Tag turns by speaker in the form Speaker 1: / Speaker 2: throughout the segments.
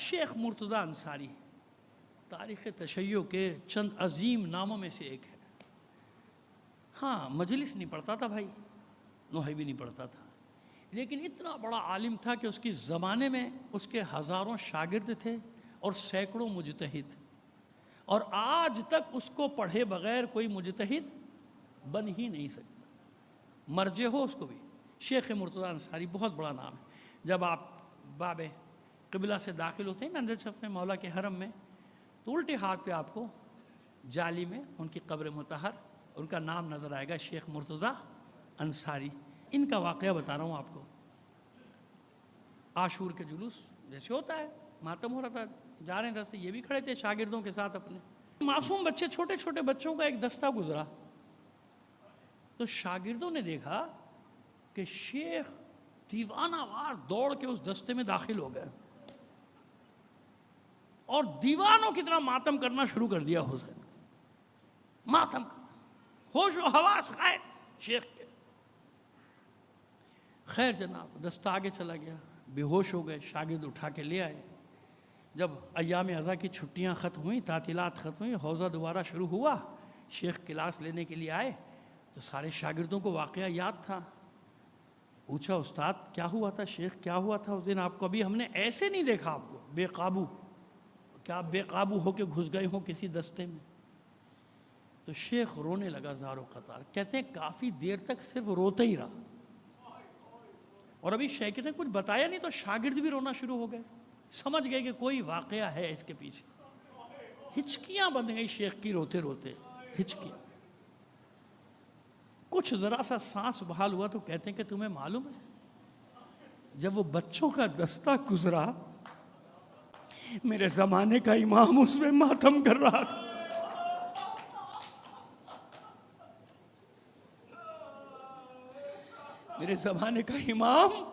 Speaker 1: شیخ مرتضی انصاری تاریخ تشیع کے چند عظیم ناموں میں سے ایک ہے. ہاں مجلس نہیں پڑھتا تھا بھائی، نوحی بھی نہیں پڑھتا تھا، لیکن اتنا بڑا عالم تھا کہ اس کی زمانے میں اس کے ہزاروں شاگرد تھے اور سینکڑوں مجتہد، اور آج تک اس کو پڑھے بغیر کوئی مجتہد بن ہی نہیں سکتا، مرجع ہو اس کو بھی. شیخ مرتضی انصاری بہت بڑا نام ہے. جب آپ باب قبلہ سے داخل ہوتے ہیں نا اندر صف میں مولا کے حرم میں، تو الٹے ہاتھ پہ آپ کو جالی میں ان کی قبر مطہر ان کا نام نظر آئے گا، شیخ مرتضی انصاری. ان کا واقعہ بتا رہا ہوں آپ کو. عاشور کے جلوس جیسے ہوتا ہے، ماتم ہو رہا تھا، جا رہے ہیں دستے، یہ بھی کھڑے تھے شاگردوں کے ساتھ اپنے. معصوم بچے، چھوٹے چھوٹے بچوں کا ایک دستہ گزرا، تو شاگردوں نے دیکھا کہ شیخ دیوانہ وار دوڑ کے اس دستے میں داخل ہو گئے اور دیوانوں کی طرح ماتم کرنا شروع کر دیا. حسین ماتم کرنا، ہوش و حواس غائب شیخ کے. خیر جناب، دستہ آگے چلا گیا، بے ہوش ہو گئے، شاگرد اٹھا کے لے آئے. جب ایام ازا کی چھٹیاں ختم ہوئیں، تعطیلات ختم ہوئی، حوضہ دوبارہ شروع ہوا، شیخ کلاس لینے کے لیے آئے تو سارے شاگردوں کو واقعہ یاد تھا. پوچھا استاد کیا ہوا تھا، شیخ کیا ہوا تھا اس دن آپ کو؟ ابھی ہم نے ایسے نہیں دیکھا آپ کو بے قابو. کیا بے قابو ہو کے گھس گئے ہوں کسی دستے میں؟ تو شیخ رونے لگا زار و قطار. کہتے ہیں کافی دیر تک صرف روتا ہی رہا، اور ابھی شیخ نے کچھ بتایا نہیں تو شاگرد بھی رونا شروع ہو گئے. سمجھ گئے کہ کوئی واقعہ ہے اس کے پیچھے. ہچکیاں بند گئی شیخ کی روتے روتے، ہچکیاں. کچھ ذرا سا سانس بحال ہوا تو کہتے ہیں کہ تمہیں معلوم ہے جب وہ بچوں کا دستہ گزرا، میرے زمانے کا امام اس میں ماتم کر رہا تھا. میرے زمانے کا امام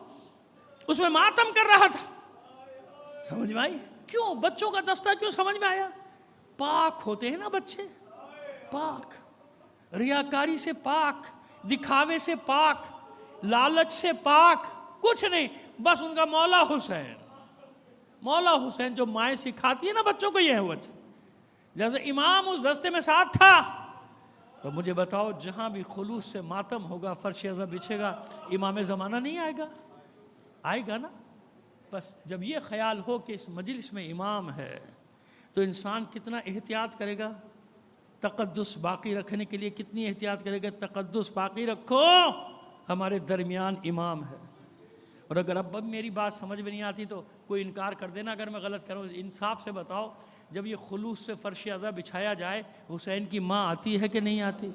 Speaker 1: اس میں ماتم کر رہا تھا. سمجھ میں آئی؟ کیوں بچوں کا دستہ کیوں سمجھ میں آیا؟ پاک ہوتے ہیں نا بچے، پاک، ریاکاری سے پاک، دکھاوے سے پاک، لالچ سے پاک، کچھ نہیں، بس ان کا مولا حسین. مولا حسین جو مائیں سکھاتی ہے نا بچوں کو، یہ ہے وجہ. جیسے امام اس دستے میں ساتھ تھا، تو مجھے بتاؤ جہاں بھی خلوص سے ماتم ہوگا، فرش ازا بچھے گا، امام زمانہ نہیں آئے گا؟ آئے گا نا. بس جب یہ خیال ہو کہ اس مجلس میں امام ہے تو انسان کتنا احتیاط کرے گا. تقدس باقی رکھنے کے لیے کتنی احتیاط کرے گا. تقدس باقی رکھو، ہمارے درمیان امام ہے. اور اگر اب میری بات سمجھ میں نہیں آتی تو کوئی انکار کر دینا اگر میں غلط کروں. انصاف سے بتاؤ، جب یہ خلوص سے فرش ازا بچھایا جائے، حسین کی ماں آتی ہے کہ نہیں آتی؟